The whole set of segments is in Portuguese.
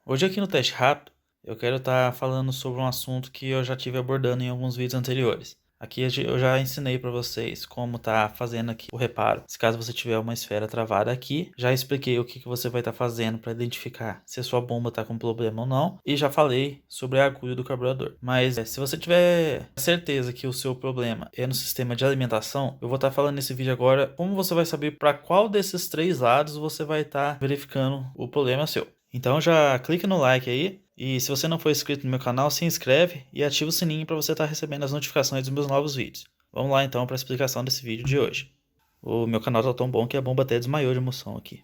Hoje aqui no teste rápido, eu quero estar falando sobre um assunto que eu já tive abordando em alguns vídeos anteriores. Aqui eu já ensinei para vocês como tá fazendo aqui o reparo. Se caso você tiver uma esfera travada aqui, já expliquei o que você vai estar fazendo para identificar se a sua bomba está com problema ou não. E já falei sobre a agulha do carburador. Mas se você tiver certeza que o seu problema é no sistema de alimentação, eu vou estar falando nesse vídeo agora como você vai saber para qual desses três lados você vai estar verificando o problema seu. Então já clica no like aí e se você não for inscrito no meu canal, se inscreve e ativa o sininho para você estar recebendo as notificações dos meus novos vídeos. Vamos lá então para a explicação desse vídeo de hoje. O meu canal tá tão bom que a bomba até desmaiou de emoção aqui.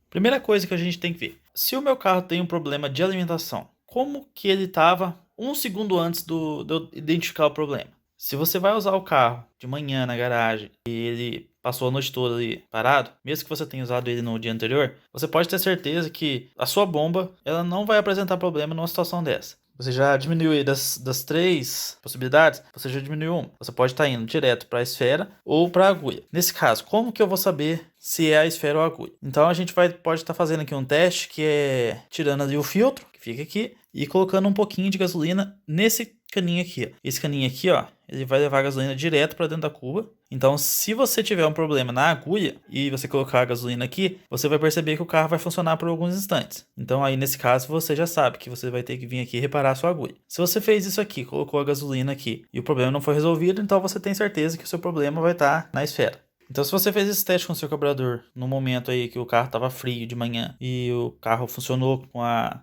Primeira coisa que a gente tem que ver. Se o meu carro tem um problema de alimentação, como que ele estava um segundo antes de eu identificar o problema? Se você vai usar o carro de manhã na garagem e ele passou a noite toda ali parado, mesmo que você tenha usado ele no dia anterior, você pode ter certeza que a sua bomba ela não vai apresentar problema numa situação dessa. Você já diminuiu aí das três possibilidades, você já diminuiu uma. Você pode estar indo direto para a esfera ou para a agulha. Nesse caso, como que eu vou saber se é a esfera ou a agulha? Então a gente pode estar fazendo aqui um teste que é tirando ali o filtro, que fica aqui, e colocando um pouquinho de gasolina nesse caninho aqui. Esse caninho aqui, ó, ele vai levar a gasolina direto para dentro da cuba. Então, se você tiver um problema na agulha e você colocar a gasolina aqui, você vai perceber que o carro vai funcionar por alguns instantes. Então, aí nesse caso, você já sabe que você vai ter que vir aqui reparar a sua agulha. Se você fez isso aqui, colocou a gasolina aqui e o problema não foi resolvido, então você tem certeza que o seu problema vai estar na esfera. Então, se você fez esse teste com o seu carburador no momento aí que o carro estava frio de manhã e o carro funcionou com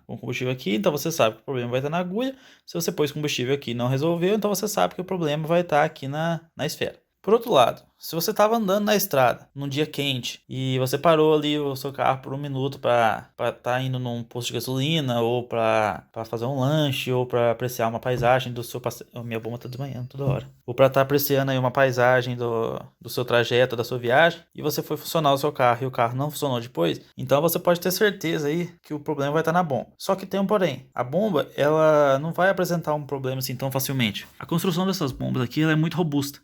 o combustível aqui, então você sabe que o problema vai estar na agulha. Se você pôs combustível aqui e não resolveu, então você sabe que o problema vai estar aqui na esfera. Por outro lado, se você estava andando na estrada num dia quente e você parou ali o seu carro por um minuto para estar indo num posto de gasolina ou para fazer um lanche ou para apreciar uma paisagem do seu passeio. Minha bomba tá desmanhando toda hora. Ou para estar apreciando aí uma paisagem do seu trajeto, da sua viagem, e você foi funcionar o seu carro e o carro não funcionou depois, então você pode ter certeza aí que o problema vai estar na bomba. Só que tem um porém. A bomba, ela não vai apresentar um problema assim tão facilmente. A construção dessas bombas aqui, ela é muito robusta.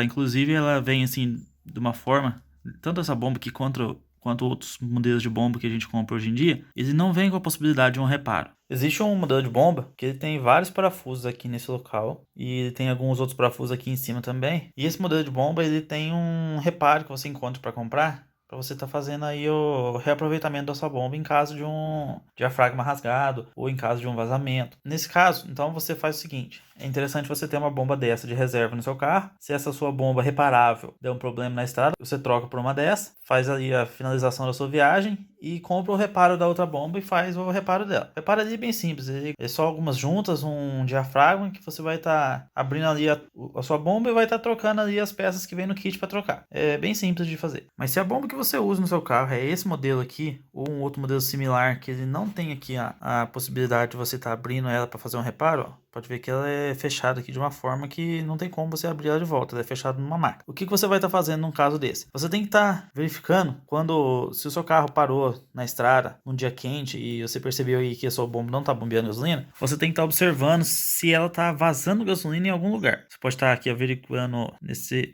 Inclusive, ela vem assim de uma forma, tanto essa bomba aqui quanto outros modelos de bomba que a gente compra hoje em dia, ele não vem com a possibilidade de um reparo. Existe um modelo de bomba que ele tem vários parafusos aqui nesse local e ele tem alguns outros parafusos aqui em cima também. E esse modelo de bomba ele tem um reparo que você encontra para comprar, para você estar fazendo aí o reaproveitamento da sua bomba em caso de um diafragma rasgado ou em caso de um vazamento. Nesse caso, então você faz o seguinte: é interessante você ter uma bomba dessa de reserva no seu carro. Se essa sua bomba reparável der um problema na estrada, você troca por uma dessa, faz ali a finalização da sua viagem e compra o reparo da outra bomba e faz o reparo dela. O reparo ali é bem simples, é só algumas juntas, um diafragma que você vai estar abrindo ali a sua bomba e vai estar trocando ali as peças que vem no kit para trocar. É bem simples de fazer. Mas se a bomba que você usa no seu carro é esse modelo aqui, ou um outro modelo similar que ele não tem aqui a possibilidade de você estar abrindo ela para fazer um reparo, ó, pode ver que ela é fechada aqui de uma forma que não tem como você abrir ela de volta, ela é fechada numa máquina. O que você vai estar fazendo num caso desse? Você tem que estar verificando se o seu carro parou na estrada num dia quente e você percebeu aí que a sua bomba não está bombeando gasolina, você tem que estar observando se ela está vazando gasolina em algum lugar. Você pode estar aqui averiguando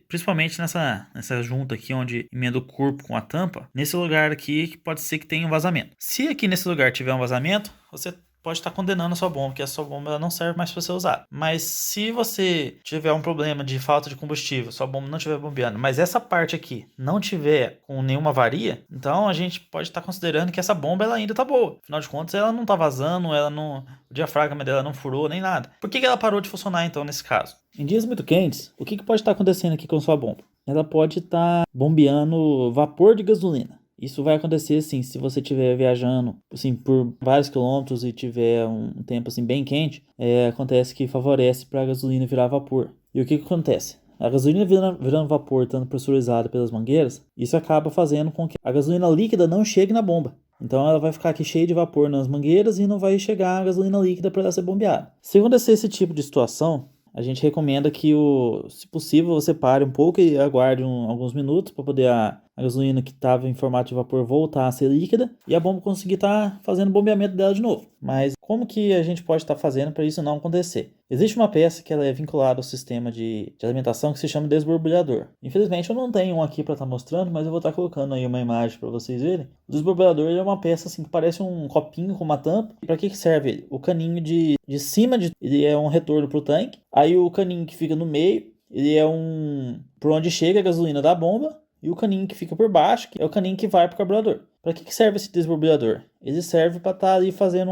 principalmente nessa junta aqui onde emenda o corpo com a tampa, nesse lugar aqui que pode ser que tenha um vazamento. Se aqui nesse lugar tiver um vazamento, você pode estar condenando a sua bomba, porque a sua bomba ela não serve mais para ser usada. Mas se você tiver um problema de falta de combustível, sua bomba não estiver bombeando, mas essa parte aqui não tiver com nenhuma avaria, então a gente pode estar considerando que essa bomba ela ainda está boa. Afinal de contas, ela não está vazando, o diafragma dela não furou nem nada. Por que ela parou de funcionar então nesse caso? Em dias muito quentes, o que pode estar acontecendo aqui com sua bomba? Ela pode estar bombeando vapor de gasolina. Isso vai acontecer assim, se você estiver viajando assim, por vários quilômetros e tiver um tempo assim, bem quente, acontece que favorece para a gasolina virar vapor. E o que acontece? A gasolina virando vapor, estando pressurizada pelas mangueiras, isso acaba fazendo com que a gasolina líquida não chegue na bomba. Então ela vai ficar aqui cheia de vapor nas mangueiras e não vai chegar a gasolina líquida para ela ser bombeada. Se acontecer esse tipo de situação, a gente recomenda que, se possível, você pare um pouco e aguarde alguns minutos para poder a a gasolina que estava em formato de vapor voltar a ser líquida e a bomba conseguir estar fazendo o bombeamento dela de novo. Mas como que a gente pode estar fazendo para isso não acontecer? Existe uma peça que ela é vinculada ao sistema de alimentação que se chama desborbulhador. Infelizmente eu não tenho um aqui para estar mostrando, mas eu vou estar colocando aí uma imagem para vocês verem. O desborbulhador ele é uma peça assim que parece um copinho com uma tampa. Para que serve ele? O caninho de cima ele é um retorno para o tanque. Aí o caninho que fica no meio, ele é por onde chega a gasolina da bomba. E o caninho que fica por baixo, que é o caninho que vai para o carburador. Para que serve esse desborbulhador? Ele serve para estar ali fazendo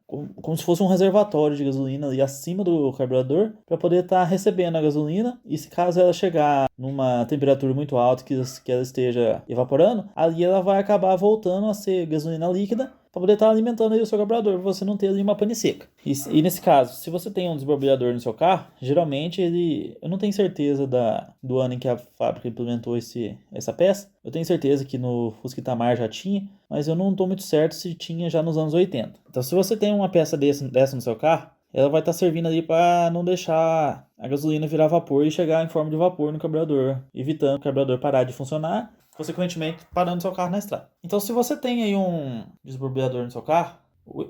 como se fosse um reservatório de gasolina ali acima do carburador, para poder estar recebendo a gasolina. E se caso ela chegar numa temperatura muito alta que ela esteja evaporando, ali ela vai acabar voltando a ser gasolina líquida, para poder estar alimentando aí o seu carburador, para você não ter ali uma pane seca. E nesse caso, se você tem um desborbulhador no seu carro, geralmente eu não tenho certeza do ano em que a fábrica implementou essa peça. Eu tenho certeza que no Fusca Itamar já tinha, mas eu não estou muito certo se tinha já nos anos 80. Então, se você tem uma peça dessa no seu carro, ela vai estar servindo ali para não deixar a gasolina virar vapor e chegar em forma de vapor no carburador, evitando o carburador parar de funcionar, consequentemente parando seu carro na estrada. Então, se você tem aí um desborbulhador no seu carro,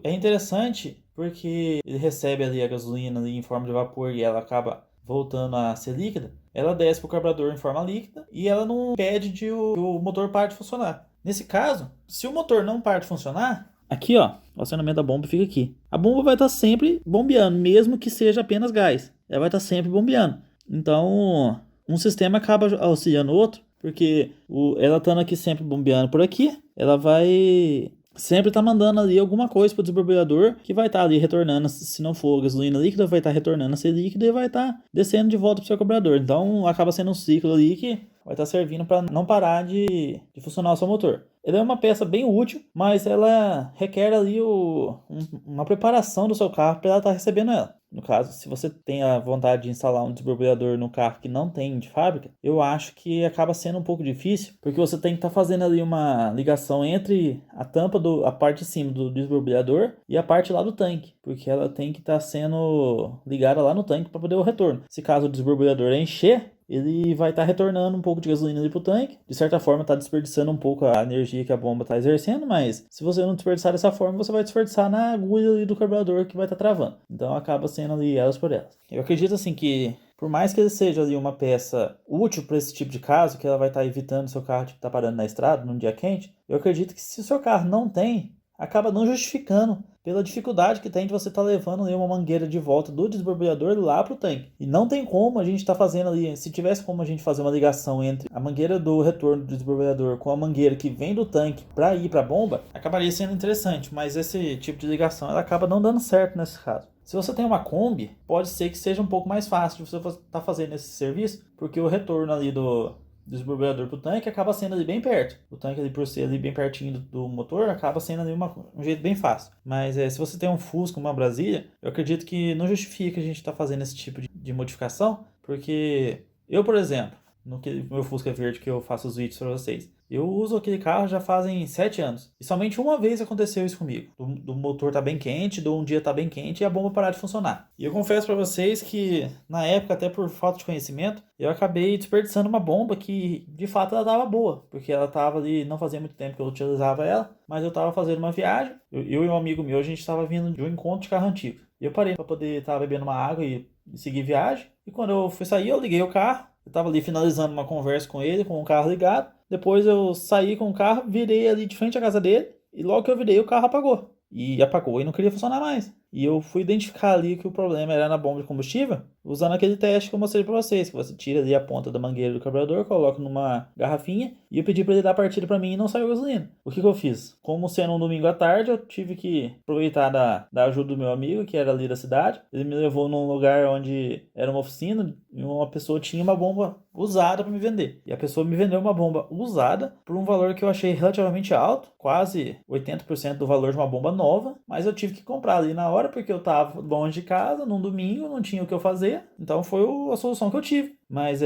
é interessante porque ele recebe ali a gasolina ali em forma de vapor e ela acaba voltando a ser líquida. Ela desce para o carburador em forma líquida e ela não impede que o motor pare de funcionar. Nesse caso, se o motor não parar de funcionar, aqui ó, o acionamento da bomba fica aqui. A bomba vai estar sempre bombeando, mesmo que seja apenas gás. Ela vai estar sempre bombeando. Então, um sistema acaba auxiliando o outro, porque ela estando aqui sempre bombeando por aqui, ela vai sempre estar mandando ali alguma coisa para o desborbulhador que vai estar ali retornando, se não for gasolina líquida, vai estar retornando a ser líquida e vai estar descendo de volta para o seu carburador. Então acaba sendo um ciclo ali que vai estar servindo para não parar de funcionar o seu motor. Ele é uma peça bem útil, mas ela requer ali uma preparação do seu carro para ela estar recebendo ela. No caso, se você tem a vontade de instalar um desborbulhador no carro que não tem de fábrica, eu acho que acaba sendo um pouco difícil, porque você tem que estar fazendo ali uma ligação entre a tampa a parte de cima do desborbulhador e a parte lá do tanque, porque ela tem que estar sendo ligada lá no tanque para poder o retorno. Se caso o desborbulhador encher, ele vai estar retornando um pouco de gasolina ali pro tanque. De certa forma, está desperdiçando um pouco a energia que a bomba está exercendo, mas se você não desperdiçar dessa forma, você vai desperdiçar na agulha ali do carburador que vai estar travando. Então acaba sendo ali elas por elas. Eu acredito assim que, por mais que ele seja ali uma peça útil para esse tipo de caso, que ela vai estar evitando seu carro de estar parando na estrada num dia quente, eu acredito que se o seu carro não tem, acaba não justificando pela dificuldade que tem de você estar levando ali uma mangueira de volta do desborbulhador lá para o tanque. E não tem como a gente estar fazendo ali, se tivesse como a gente fazer uma ligação entre a mangueira do retorno do desborbulhador com a mangueira que vem do tanque para ir para a bomba, acabaria sendo interessante, mas esse tipo de ligação ela acaba não dando certo nesse caso. Se você tem uma Kombi, pode ser que seja um pouco mais fácil de você estar fazendo esse serviço, porque o retorno ali do desborbulhador pro tanque acaba sendo ali bem perto. O tanque ali por ser ali bem pertinho do motor acaba sendo ali um jeito bem fácil. Mas se você tem um Fusca, uma Brasília, eu acredito que não justifica a gente estar fazendo esse tipo de modificação, porque eu, por exemplo, no meu Fusca verde que eu faço os vídeos para vocês, eu uso aquele carro já fazem 7 anos. E somente uma vez aconteceu isso comigo. Do motor tá bem quente, um dia tá bem quente e a bomba parar de funcionar. E eu confesso para vocês que, na época, até por falta de conhecimento, eu acabei desperdiçando uma bomba que, de fato, ela tava boa. Porque ela tava ali, não fazia muito tempo que eu utilizava ela, mas eu tava fazendo uma viagem. Eu e um amigo meu, a gente tava vindo de um encontro de carro antigo. E eu parei para poder estar bebendo uma água e seguir viagem. E quando eu fui sair, eu liguei o carro. Eu tava ali finalizando uma conversa com ele, com o carro ligado. Depois eu saí com o carro, virei ali de frente à casa dele. E logo que eu virei, o carro apagou. E apagou e não queria funcionar mais. E eu fui identificar ali que o problema era na bomba de combustível, usando aquele teste que eu mostrei para vocês, que você tira ali a ponta da mangueira do carburador, coloca numa garrafinha, e eu pedi para ele dar a partida para mim e não saiu gasolina. O que eu fiz? Como sendo um domingo à tarde, eu tive que aproveitar da ajuda do meu amigo, que era ali da cidade. Ele me levou num lugar onde era uma oficina, e uma pessoa tinha uma bomba usada para me vender. E a pessoa me vendeu uma bomba usada por um valor que eu achei relativamente alto, quase 80% do valor de uma bomba nova, mas eu tive que comprar ali na hora porque eu tava longe de casa, num domingo, não tinha o que eu fazer, então foi a solução que eu tive. Mas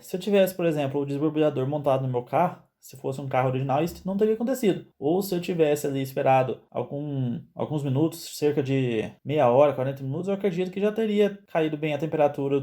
se eu tivesse, por exemplo, o desborbulhador montado no meu carro, se fosse um carro original, isso não teria acontecido. Ou se eu tivesse ali esperado alguns minutos, cerca de meia hora, 40 minutos, eu acredito que já teria caído bem a temperatura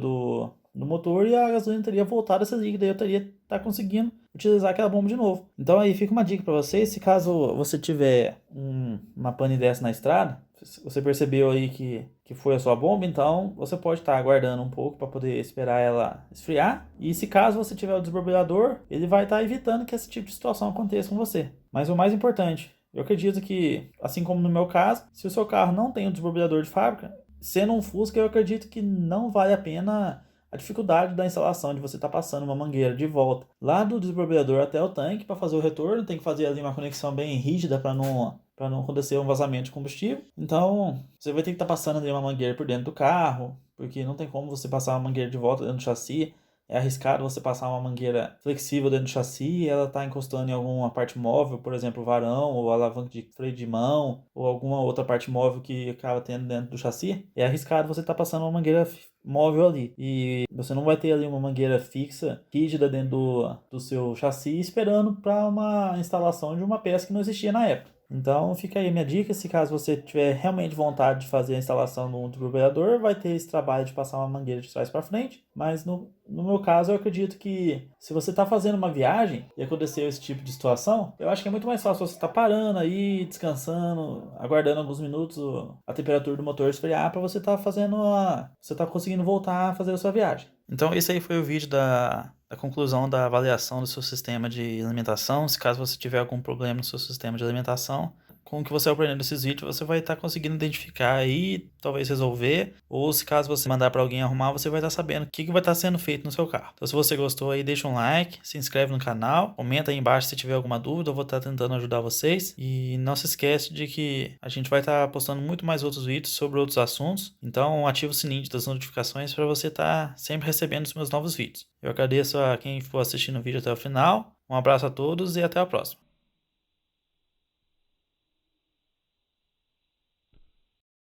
no motor e a gasolina teria voltado a ser líquida e eu teria estar conseguindo utilizar aquela bomba de novo. Então aí fica uma dica para vocês, se caso você tiver uma pane dessa na estrada, você percebeu aí que foi a sua bomba, então você pode estar aguardando um pouco para poder esperar ela esfriar. E se caso você tiver o desborbulhador, ele vai estar evitando que esse tipo de situação aconteça com você. Mas o mais importante, eu acredito que, assim como no meu caso, se o seu carro não tem o desborbulhador de fábrica, sendo um Fusca, eu acredito que não vale a pena a dificuldade da instalação de você estar passando uma mangueira de volta lá do desborbulhador até o tanque para fazer o retorno. Tem que fazer ali uma conexão bem rígida para não acontecer um vazamento de combustível. Então, você vai ter que estar passando ali uma mangueira por dentro do carro, porque não tem como você passar uma mangueira de volta dentro do chassi. É arriscado você passar uma mangueira flexível dentro do chassi e ela tá encostando em alguma parte móvel, por exemplo, o varão ou alavanca de freio de mão ou alguma outra parte móvel que acaba tendo dentro do chassi. É arriscado você estar passando uma mangueira móvel ali e você não vai ter ali uma mangueira fixa, rígida dentro do seu chassi esperando para uma instalação de uma peça que não existia na época. Então fica aí a minha dica, se caso você tiver realmente vontade de fazer a instalação no desbloqueador, vai ter esse trabalho de passar uma mangueira de trás para frente, mas no meu caso eu acredito que se você está fazendo uma viagem e aconteceu esse tipo de situação, eu acho que é muito mais fácil você estar parando aí, descansando, aguardando alguns minutos a temperatura do motor esfriar para você estar você tá conseguindo voltar a fazer a sua viagem. Então esse aí foi o vídeo da conclusão da avaliação do seu sistema de alimentação. Se caso você tiver algum problema no seu sistema de alimentação, com o que você aprendendo nesses vídeos, você vai estar conseguindo identificar aí, talvez resolver, ou se caso você mandar para alguém arrumar, você vai estar sabendo o que vai estar sendo feito no seu carro. Então se você gostou aí, deixa um like, se inscreve no canal, comenta aí embaixo se tiver alguma dúvida, eu vou estar tentando ajudar vocês. E não se esquece de que a gente vai estar postando muito mais outros vídeos sobre outros assuntos, então ativa o sininho das notificações para você estar sempre recebendo os meus novos vídeos. Eu agradeço a quem for assistindo o vídeo até o final, um abraço a todos e até a próxima.